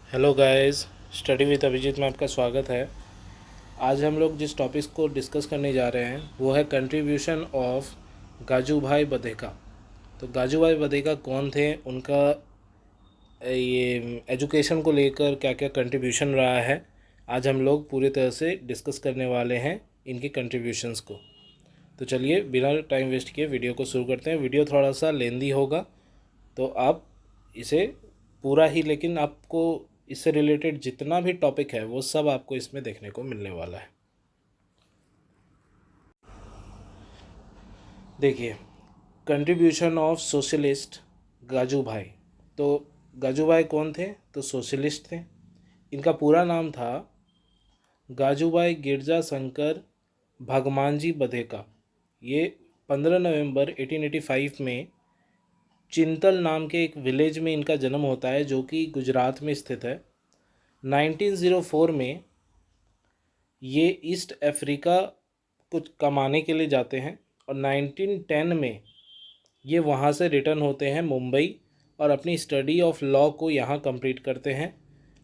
Hello guys, study with Abhijit में आपका स्वागत है। आज हम लोग जिस टॉपिक को डिस्कस करने जा रहे हैं वो है कंट्रीब्यूशन ऑफ गाजू भाई बधेका। तो गाजू भाई बधेका कौन थे, उनका ये एजुकेशन को लेकर क्या क्या कंट्रीब्यूशन रहा है, आज हम लोग पूरी तरह से डिस्कस करने वाले हैं इनके कंट्रीब्यूशंस को। तो चलिए बिना टाइम वेस्ट किए वीडियो को शुरू करते हैं। वीडियो थोड़ा सा लेंदी होगा तो आप इसे पूरा ही, लेकिन आपको इससे रिलेटेड जितना भी टॉपिक है वो सब आपको इसमें देखने को मिलने वाला है। देखिए, कंट्रीब्यूशन ऑफ सोशलिस्ट गाजू भाई। तो गाजू भाई कौन थे? तो सोशलिस्ट थे। इनका पूरा नाम था गाजूभाई गिरजा शंकर भगमानजी बधेका। ये 15 नवंबर 1885 में चिंतल नाम के एक विलेज में इनका जन्म होता है, जो कि गुजरात में स्थित है। 1904 में ये ईस्ट अफ्रीका कुछ कमाने के लिए जाते हैं और 1910 में ये वहाँ से रिटर्न होते हैं मुंबई और अपनी स्टडी ऑफ लॉ को यहाँ कंप्लीट करते हैं।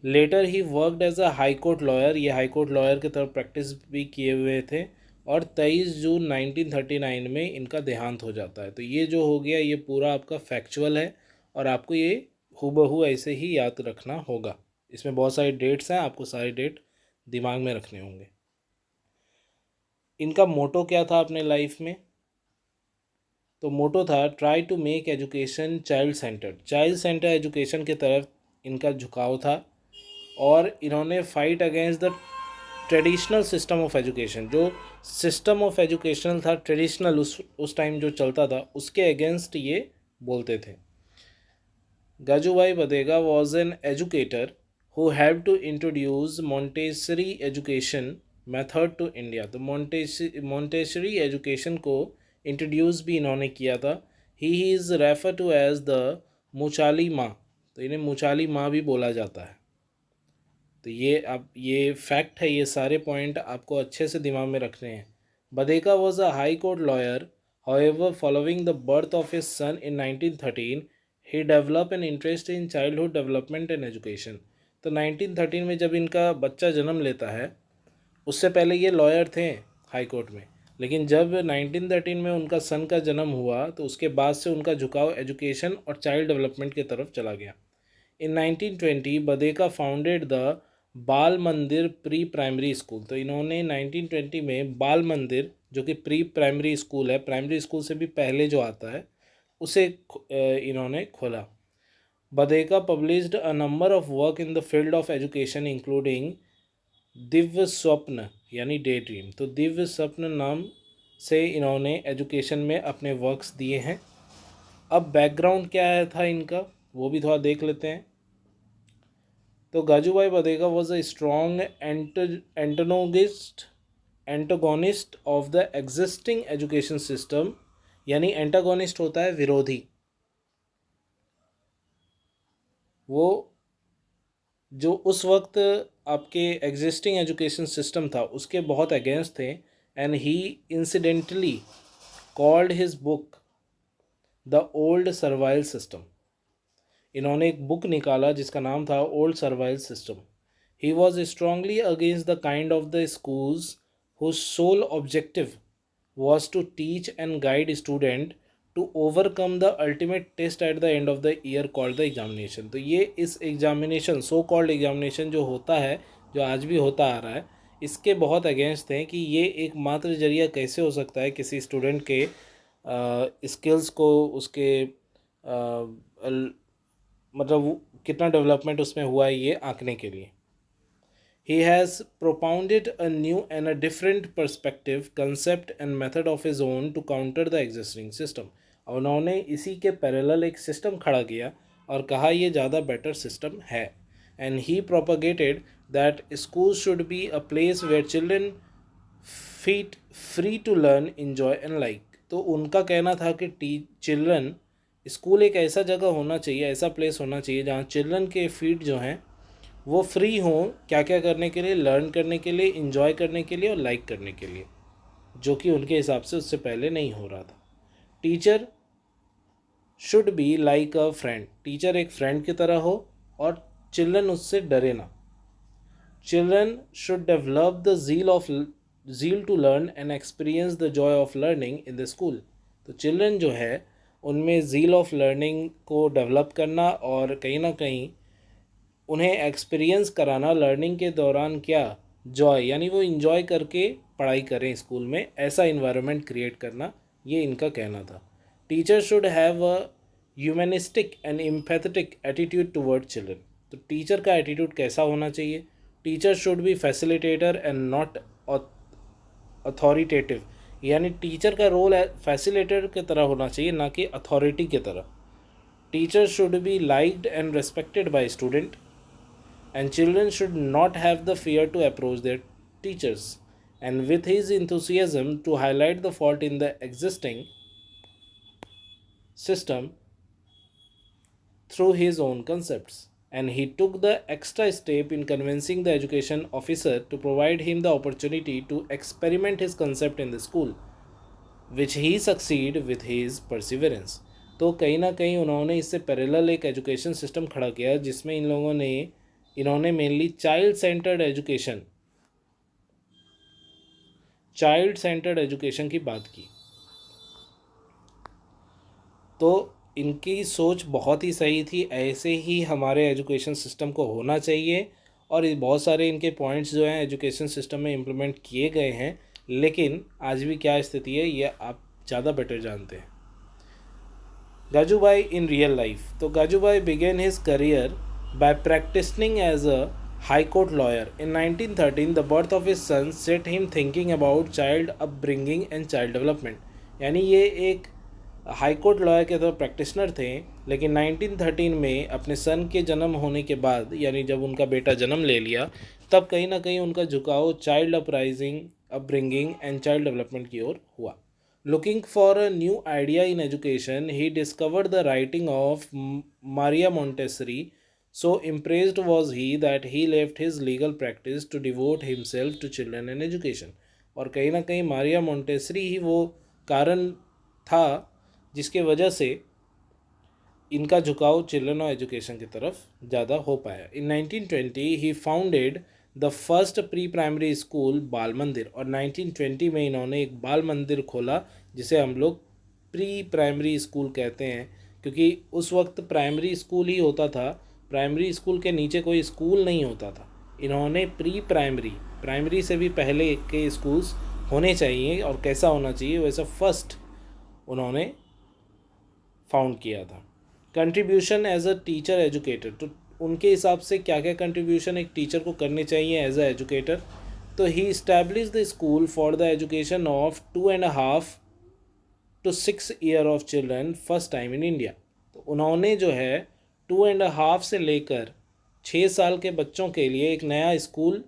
Later he worked as a high court lawyer. ये हाई कोर्ट लॉयर की तरफ प्रैक्टिस भी किए हुए थे और 23 जून 1939 में इनका देहांत हो जाता है। तो ये जो हो गया ये पूरा आपका फैक्चुअल है और आपको ये हूबहू ऐसे ही याद रखना होगा। इसमें बहुत सारे डेट्स हैं, आपको सारे डेट दिमाग में रखने होंगे। इनका मोटो क्या था अपने लाइफ में? तो मोटो था try to make education child centred. Child centre education की तरफ इनका झुकाव था और इन्होंने fight against the traditional system of education. जो सिस्टम ऑफ एजुकेशन था ट्रेडिशनल, उस टाइम जो चलता था, उसके अगेंस्ट ये बोलते थे। Gijubhai Badheka was an educator who helped to introduce Montessori education method to India। तो Montessori education को इंट्रोड्यूस भी इन्होंने किया था। He is refer to as the Muchhali Maa. तो इन्हें मुचाली माँ भी बोला जाता है। तो ये अब ये फैक्ट है, ये सारे पॉइंट आपको अच्छे से दिमाग में रखने हैं। Badheka was a high court lawyer. However following the birth of his son in 1913 he develop an interest in childhood development and education. तो 1913 में जब इनका बच्चा जन्म लेता है, उससे पहले ये लॉयर थे हाई कोर्ट में, लेकिन जब 1913 में उनका सन का जन्म हुआ तो उसके बाद से उनका झुकाव एजुकेशन और चाइल्ड डेवलपमेंट की तरफ चला गया। इन 1920 बधेका फाउंडेड द बाल मंदिर प्री प्राइमरी स्कूल। तो इन्होंने 1920 में बाल मंदिर, जो कि प्री प्राइमरी स्कूल है, प्राइमरी स्कूल से भी पहले जो आता है, उसे इन्होंने खोला। Badheka published a number of work in the field of education including Divya स्वप्न यानी डे ड्रीम। तो दिव्य स्वप्न नाम से इन्होंने एजुकेशन में अपने वर्क्स दिए हैं। अब बैकग्राउंड क्या है था इनका, वो भी थोड़ा देख लेते हैं। तो Gijubhai Badheka was a strong antagonist of the existing education system. यानी एंटागोनिस्ट होता है विरोधी। वो जो उस वक्त आपके एग्जिस्टिंग एजुकेशन सिस्टम था उसके बहुत अगेंस्ट थे। And he incidentally called his book the old servile system. इन्होंने एक बुक निकाला जिसका नाम था old servile system. He was strongly against the kind of the schools whose sole objective was to teach and guide student to overcome the ultimate test at the end of the year called the examination। तो ये इस examination, so called examination जो होता है, जो आज भी होता आ रहा है, इसके बहुत अगेंस्ट हैं कि ये एकमात्र जरिया कैसे हो सकता है किसी स्टूडेंट के स्किल्स को, उसके मतलब कितना डेवलपमेंट उसमें हुआ है, ये आंकने के लिए। He has propounded a new and a different perspective, concept and method of his own to counter the existing system। और उन्होंने इसी के पैरेलल एक सिस्टम खड़ा किया और कहा ये ज़्यादा बेटर सिस्टम है। And he propagated that schools should be a place where children feel free to learn, enjoy and like। तो उनका कहना था कि चिल्ड्रन, स्कूल एक ऐसा जगह होना चाहिए, ऐसा प्लेस होना चाहिए जहाँ चिल्ड्रन के फीट जो हैं वो फ्री हों, क्या क्या करने के लिए, लर्न करने के लिए, इन्जॉय करने के लिए और लाइक करने के लिए, जो कि उनके हिसाब से उससे पहले नहीं हो रहा था। Teacher should be like a friend. Teacher एक फ्रेंड की तरह हो और चिल्ड्रन उससे डरे ना। Children should develop the zeal to learn and experience the joy of learning in the school. तो चिल्ड्रन जो है उनमें zeal ऑफ लर्निंग को डेवलप करना और कहीं ना कहीं उन्हें एक्सपीरियंस कराना लर्निंग के दौरान, क्या जॉय, यानी वो इंजॉय करके पढ़ाई करें स्कूल में, ऐसा इन्वायरमेंट क्रिएट करना, ये इनका कहना था। Teacher should have a humanistic and empathetic attitude toward children. तो टीचर का एटीट्यूड कैसा होना चाहिए? Teacher should B facilitator and not authoritative, यानी टीचर का रोल फैसिलिटेटर की तरह होना चाहिए, ना कि अथॉरिटी की तरह। Teacher should be liked and respected by student, and children should not have the fear to approach their teachers, and with his enthusiasm to highlight the fault in the existing system through his own concepts. And he took the extra step in convincing the education officer to provide him the opportunity to experiment his concept in the school, which he succeeded with his perseverance. तो कहीं ना कहीं उन्होंने इससे parallel एक education system खड़ा किया जिसमें इन्होंने मेनली चाइल्ड सेंटर्ड एजुकेशन की बात की। तो इनकी सोच बहुत ही सही थी, ऐसे ही हमारे एजुकेशन सिस्टम को होना चाहिए। और बहुत सारे इनके पॉइंट्स जो हैं एजुकेशन सिस्टम में इम्प्लीमेंट किए गए हैं, लेकिन आज भी क्या स्थिति है ये आप ज़्यादा बेटर जानते हैं। Gijubhai in real life. तो Gijubhai began his career by practicing as a high court lawyer. In 1913, the birth of his son set him thinking about child upbringing and child development. यानी ये एक हाई कोर्ट लॉयर के तौर practitioner थे, लेकिन 1913 में अपने सन के जन्म होने के बाद, यानी जब उनका बेटा जन्म ले लिया, तब कहीं ना कहीं उनका झुकाव child upbringing and child development की ओर हुआ। Looking for a new idea in education, he discovered the writing of Maria Montessori. So impressed was he that he left his legal practice to devote himself to children and education. और कहीं ना कहीं Maria Montessori ही वो कारण था जिसके वजह से इनका झुकाव चिल्ड्रन और एजुकेशन की तरफ ज़्यादा हो पाया। In 1920 he founded the first pre primary school Bal Mandir, और 1920 में इन्होंने एक बाल मंदिर खोला जिसे हम लोग प्री प्राइमरी स्कूल कहते हैं, क्योंकि उस वक्त प्राइमरी स्कूल ही होता था, प्राइमरी स्कूल के नीचे कोई स्कूल नहीं होता था। इन्होंने प्री प्राइमरी से भी पहले के स्कूल्स होने चाहिए और कैसा होना चाहिए वैसा फर्स्ट उन्होंने फाउंड किया था। Contribution as a teacher educator. तो उनके हिसाब से क्या क्या कंट्रीब्यूशन एक टीचर को करने चाहिए एज अ एजुकेटर। तो he establish the school for the education of 2.5 to 6 year of children first time in India. तो उन्होंने जो है 2.5 से लेकर 6 साल के बच्चों के लिए एक नया स्कूल,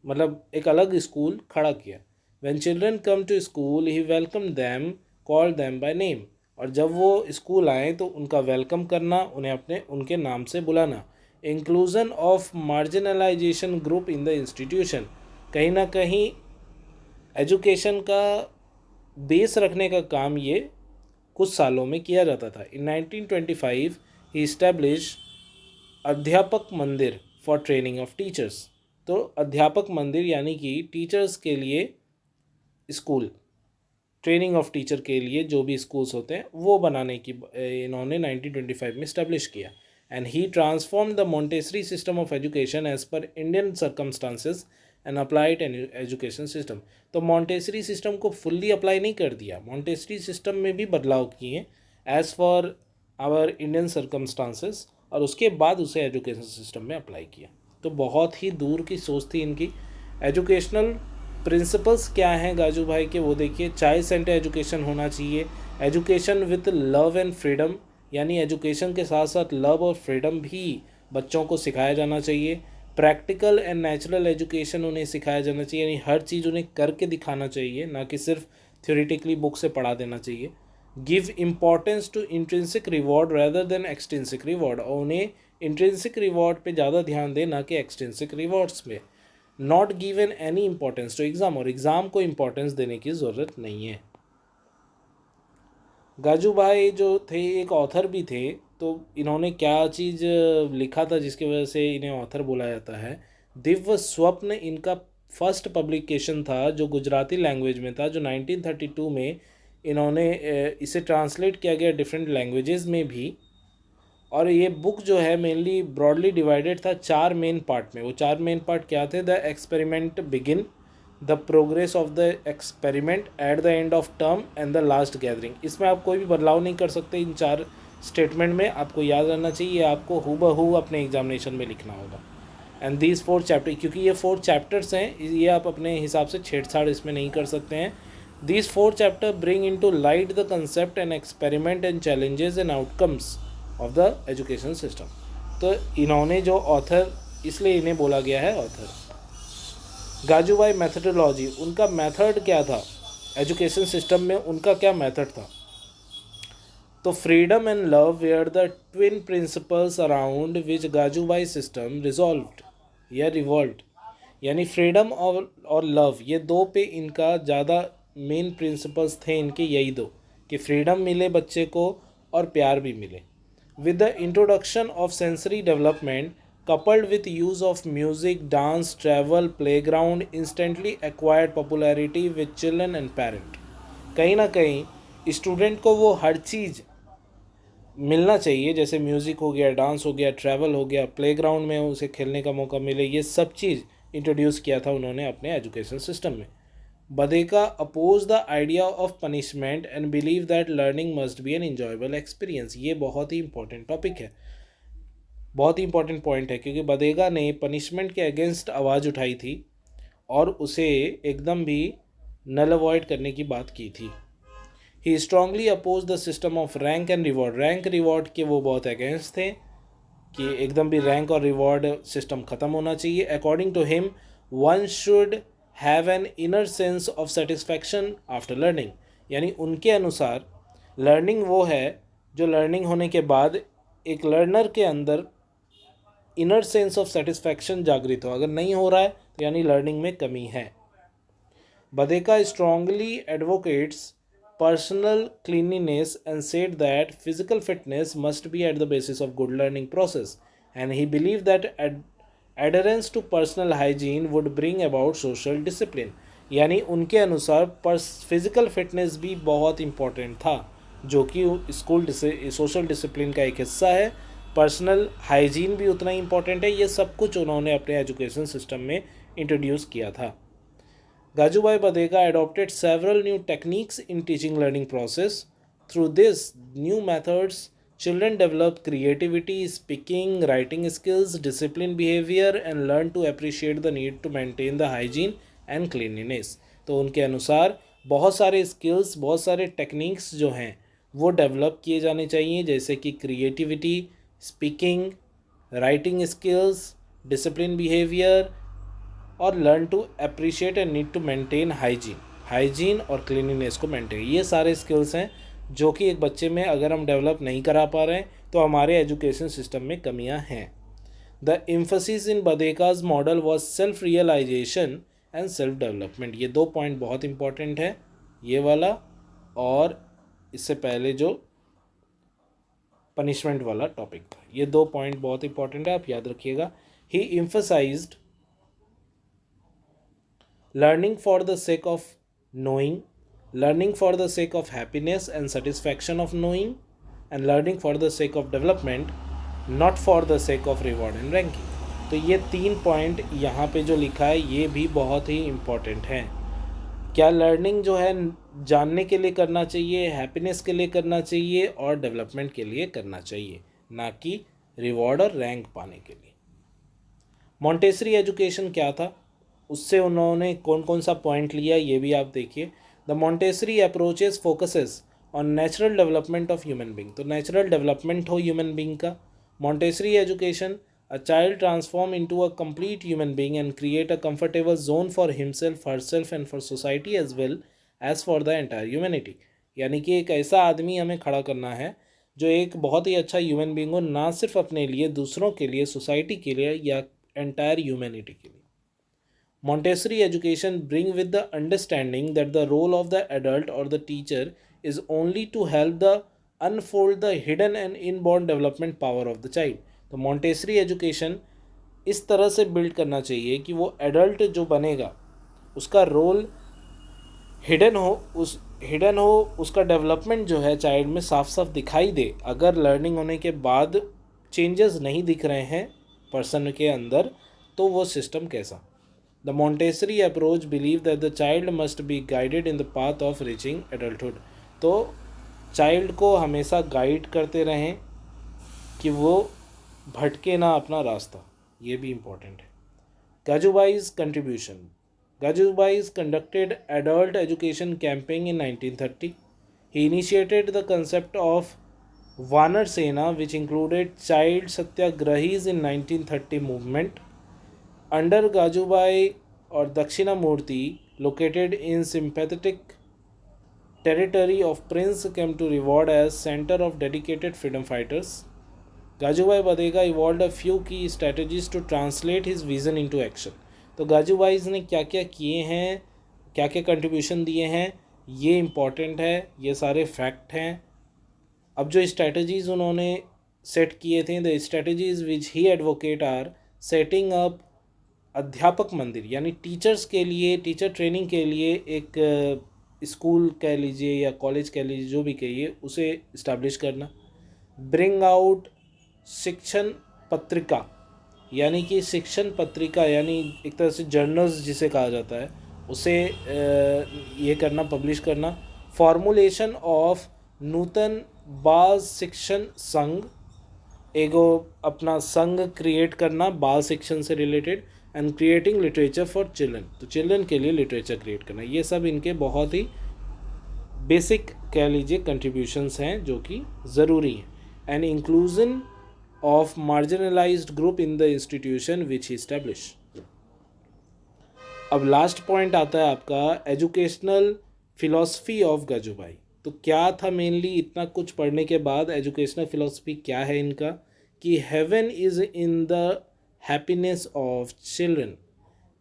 मतलब एक अलग स्कूल खड़ा किया। When children come to school he welcome them, call them by name. और जब वो स्कूल आए तो उनका वेलकम करना, उन्हें उनके नाम से बुलाना। Inclusion of marginalisation group in the institution. कहीं ना कहीं एजुकेशन का बेस रखने का काम ये कुछ सालों में किया जाता था। इन 1925 ही इस्टेब्लिश अध्यापक मंदिर फॉर ट्रेनिंग ऑफ टीचर्स। तो अध्यापक मंदिर यानी कि टीचर्स के लिए स्कूल, ट्रेनिंग ऑफ टीचर के लिए जो भी स्कूल्स होते हैं वो बनाने की इन्होंने 1925 में इस्टेब्लिश किया। And he transform the Montessori system of education as per Indian circumstances and applied education system. तो मोंटेसरी सिस्टम को फुल्ली अप्लाई नहीं कर दिया, मोंटेसरी सिस्टम में भी बदलाव किए as for our Indian circumstances, और उसके बाद उसे एजुकेशन सिस्टम में अप्लाई किया। तो बहुत ही दूर की सोच थी इनकी। एजुकेशनल प्रिंसिपल्स क्या हैं गाजू भाई के, वो देखिए। चाइल्ड सेंटर एजुकेशन होना चाहिए, education with love and freedom, यानी एजुकेशन के साथ साथ लव और फ्रीडम भी बच्चों को सिखाया जाना चाहिए। प्रैक्टिकल एंड नेचुरल एजुकेशन उन्हें सिखाया जाना चाहिए, यानी हर चीज़ उन्हें करके दिखाना चाहिए, ना कि सिर्फ थ्योरेटिकली बुक से पढ़ा देना चाहिए। Give importance to intrinsic reward rather than extrinsic reward, और उन्हें इंट्रिंसिक रिवॉर्ड पे ज़्यादा ध्यान दें, ना कि एक्सटेंसिक रिवॉर्ड्स में। Not given any importance to exam, और एग्ज़ाम को इम्पोर्टेंस देने की ज़रूरत नहीं है। गाजू भाई जो थे एक ऑथर भी थे, तो इन्होंने क्या चीज़ लिखा था जिसकी वजह से इन्हें ऑथर बोला जाता है। दिव्य स्वप्न इनका फर्स्ट पब्लिकेशन था जो गुजराती लैंग्वेज में था, जो 1932 में इन्होंने इसे ट्रांसलेट किया गया डिफरेंट लैंग्वेजेस में भी। और ये बुक जो है मेनली ब्रॉडली डिवाइडेड था 4 मेन पार्ट में। वो 4 मेन पार्ट क्या थे? The experiment begin, the progress of the experiment, at the end of term and the last gathering. इसमें आप कोई भी बदलाव नहीं कर सकते इन 4 स्टेटमेंट में, आपको याद रहना चाहिए, आपको हूबहू अपने एग्जामिनेशन में लिखना होगा। एंड दीज 4 चैप्टर, क्योंकि ये 4 चैप्टर्स हैं, ये आप अपने हिसाब से छेड़छाड़ इसमें नहीं कर सकते हैं। These 4 chapter bring in to light the concept and experiment and challenges and outcomes of the education system. तो इन्होंने जो ऑथर, इसलिए इन्हें बोला गया है ऑथर। गाजूभाई मैथडोलॉजी, उनका मेथड क्या था एजुकेशन सिस्टम में, उनका क्या मेथड था? तो freedom and love were the twin principles around which Gijubhai system resolved या रिवॉल्व्ड। यानी फ्रीडम और लव, ये दो पे इनका ज़्यादा मेन प्रिंसिपल्स थे इनके, यही दो, कि फ्रीडम मिले बच्चे को और प्यार भी मिले। With the introduction of sensory development, coupled with use of music, dance, travel, playground, instantly acquired popularity with children and parent। कहीं ना कहीं स्टूडेंट को वो हर चीज़ मिलना चाहिए, जैसे म्यूज़िक हो गया, डांस हो गया, ट्रैवल हो गया, प्लेग्राउंड में उसे खेलने का मौका मिले, ये सब चीज़ इंट्रोड्यूस किया था उन्होंने अपने एजुकेशन सिस्टम में। Badeka opposed the idea of punishment and believed that learning must be an enjoyable experience। ये बहुत ही इंपॉर्टेंट टॉपिक है, बहुत ही इंपॉर्टेंट पॉइंट है, क्योंकि बदेगा ने पनिशमेंट के अगेंस्ट आवाज़ उठाई थी और उसे एकदम भी नल अवॉइड करने की बात की थी। He strongly oppose the system of rank and reward. Rank reward के वो बहुत अगेंस्ट थे कि एकदम भी रैंक और रिवॉर्ड सिस्टम ख़त्म होना चाहिए। According to him, one should have an inner sense of satisfaction after learning. यानी उनके अनुसार लर्निंग वो है जो लर्निंग होने के बाद एक लर्नर के अंदर इनर सेंस ऑफ सेटिस्फैक्शन जागृत हो। अगर नहीं हो रहा है तो यानी लर्निंग में कमी है। Badheka strongly advocates personal cleanliness and said that physical fitness must be at the basis of good learning process, and he believed that adherence to personal hygiene would bring about social discipline। यानी उनके अनुसार physical fitness भी बहुत important था, जो कि school social discipline का एक हिस्सा है। पर्सनल हाइजीन भी उतना ही इम्पॉर्टेंट है। ये सब कुछ उन्होंने अपने एजुकेशन सिस्टम में इंट्रोड्यूस किया था। Gajubhai Badeka adopted several new techniques in teaching learning process. Through this new methods, children develop creativity, speaking, writing skills, discipline behavior and learn to appreciate the need to maintain the hygiene and cleanliness। तो उनके अनुसार बहुत सारे skills, बहुत सारे techniques जो हैं वो डेवलप किए जाने चाहिए, जैसे कि creativity, speaking, writing skills, discipline behaviour और learn to appreciate and need to maintain hygiene और क्लीनिनेस को मेंटेन। ये सारे स्किल्स हैं जो कि एक बच्चे में अगर हम डेवलप नहीं करा पा रहे हैं तो हमारे एजुकेशन सिस्टम में कमियां हैं। The emphasis in Badheka's model was self realisation and self development. ये दो पॉइंट बहुत इंपॉर्टेंट है, ये वाला और इससे पहले जो पनिशमेंट वाला टॉपिक था। ये दो पॉइंट बहुत इंपॉर्टेंट है, आप याद रखिएगा। ही emphasised learning for the sake of knowing, learning for the sake of happiness and satisfaction of knowing, and learning for the sake of development, not for the sake of reward and ranking। तो ये 3 point यहाँ पे जो लिखा है ये भी बहुत ही इम्पॉर्टेंट है। क्या लर्निंग जो है जानने के लिए करना चाहिए, हैप्पीनेस के लिए करना चाहिए और डेवलपमेंट के लिए करना चाहिए, ना कि रिवॉर्ड और रैंक पाने के लिए। मॉन्टेसरी एजुकेशन क्या था, उससे उन्होंने कौन कौन सा पॉइंट लिया ये भी आप देखिए। The Montessori approaches focuses on natural development of human being. तो नेचुरल डेवलपमेंट हो ह्यूमन बींग का। Montessori education, a child transform into a complete human being and create a comfortable zone for himself, herself and for society as well as for the entire humanity. यानी कि एक ऐसा आदमी हमें खड़ा करना है जो एक बहुत ही अच्छा ह्यूमन बींग हो, ना सिर्फ अपने लिए, दूसरों के लिए, सोसाइटी के लिए या एंटायर ह्यूमैनिटी के लिए। Montessori education bring with the understanding that the role of the adult or the teacher is only to help the unfold the hidden and inborn development power of the child. तो Montessori education इस तरह से build करना चाहिए कि वो adult जो बनेगा उसका रोल हिडन हो, उसका डेवलपमेंट जो है चाइल्ड में साफ साफ दिखाई दे। अगर लर्निंग होने के बाद चेंजेस नहीं दिख रहे हैं पर्सन के अंदर, तो वो सिस्टम कैसा। The Montessori approach believe that the child must be guided in the path of reaching adulthood. तो चाइल्ड को हमेशा गाइड करते रहें कि वो भटके ना अपना रास्ता, ये भी इम्पोर्टेंट है। गाजूबाई's contribution. Gajubai conducted adult education campaign in 1930. He initiated the concept of Vanar Sena, which included child satyagrahis in 1930 movement. Under Gajubai or Dakshinamurti, located in sympathetic territory of Prince, came to reward as center of dedicated freedom fighters. Gajubai Badega evolved a few key strategies to translate his vision into action. तो गाजूबाईज़ ने क्या क्या किए हैं, क्या क्या contribution दिए हैं, ये इम्पॉर्टेंट है, ये सारे फैक्ट हैं। अब जो स्ट्रैटेजीज़ उन्होंने सेट किए थे, the strategies which he advocate are setting up Adhyapak Mandir, यानी टीचर्स के लिए, टीचर ट्रेनिंग के लिए एक स्कूल कह लीजिए या कॉलेज कह लीजिए, जो भी कहिए, उसे इस्टेब्लिश करना। ब्रिंग आउट शिक्षण पत्रिका, यानी कि शिक्षण पत्रिका यानी एक तरह से जर्नल्स जिसे कहा जाता है, उसे ये करना, पब्लिश करना। फॉर्मुलेशन ऑफ नूतन बाल शिक्षण संघ, एगो अपना संघ क्रिएट करना बाल शिक्षण से related. And creating literature for children, तो चिल्ड्रन के लिए लिटरेचर क्रिएट करना। ये सब इनके बहुत ही बेसिक कह लीजिए कंट्रीब्यूशंस हैं जो कि ज़रूरी हैं। And inclusion of marginalized group in the institution which he established. अब लास्ट पॉइंट आता है आपका एजुकेशनल फिलॉसफी ऑफ गाजूबाई। तो क्या था मेनली, इतना कुछ पढ़ने के बाद एजुकेशनल फिलॉसफी क्या है इनका, कि heaven is in the happiness of children,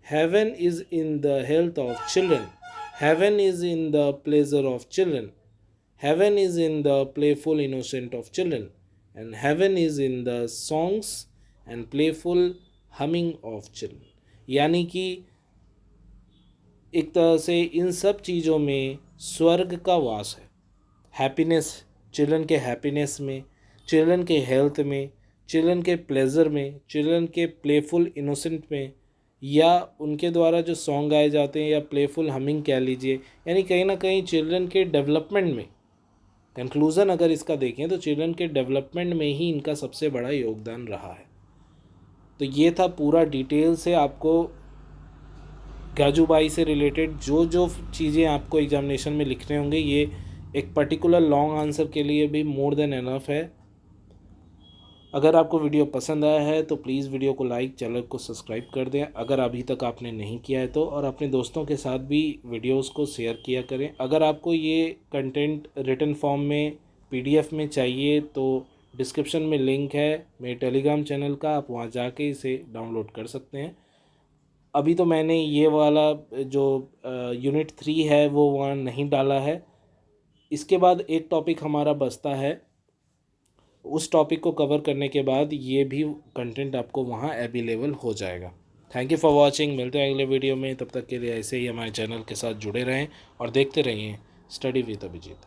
heaven is in the health of children, heaven is in the pleasure of children, heaven is in the playful innocent of children, and heaven is in the songs and playful humming of children। यानी कि एक तरह से इन सब चीज़ों में स्वर्ग का वास है। हैप्पीनेस चिल्ड्रन के हैप्पीनेस में, चिल्ड्रन के हेल्थ में, चिल्ड्रन के प्लेजर में, चिल्ड्रन के प्लेफुल इनोसेंट में, या उनके द्वारा जो सॉन्ग गाए जाते हैं या प्लेफुल हमिंग कह लीजिए, यानी कहीं ना कहीं चिल्ड्रन के डेवलपमेंट में, कंक्लूज़न अगर इसका देखें तो चिल्ड्रन के डेवलपमेंट में ही इनका सबसे बड़ा योगदान रहा है। तो ये था पूरा डिटेल से आपको गाजूबाई से रिलेटेड जो जो चीज़ें आपको एग्जामिनेशन में लिखने होंगे, ये एक पर्टिकुलर लॉन्ग आंसर के लिए भी मोर देन एनफ है। अगर आपको वीडियो पसंद आया है तो प्लीज़ वीडियो को लाइक, चैनल को सब्सक्राइब कर दें अगर अभी तक आपने नहीं किया है तो, और अपने दोस्तों के साथ भी वीडियोस को शेयर किया करें। अगर आपको ये कंटेंट रिटन फॉर्म में PDF में चाहिए तो डिस्क्रिप्शन में लिंक है मेरे टेलीग्राम चैनल का, आप वहाँ जाके इसे डाउनलोड कर सकते हैं। अभी तो मैंने ये वाला जो यूनिट 3 है वो वहाँ नहीं डाला है। इसके बाद एक टॉपिक हमारा बचता है, उस टॉपिक को कवर करने के बाद ये भी कंटेंट आपको वहाँ अवेलेबल हो जाएगा। Thank you for watching. मिलते हैं अगले वीडियो में, तब तक के लिए ऐसे ही हमारे चैनल के साथ जुड़े रहें और देखते रहिए स्टडी विद अभिजीत।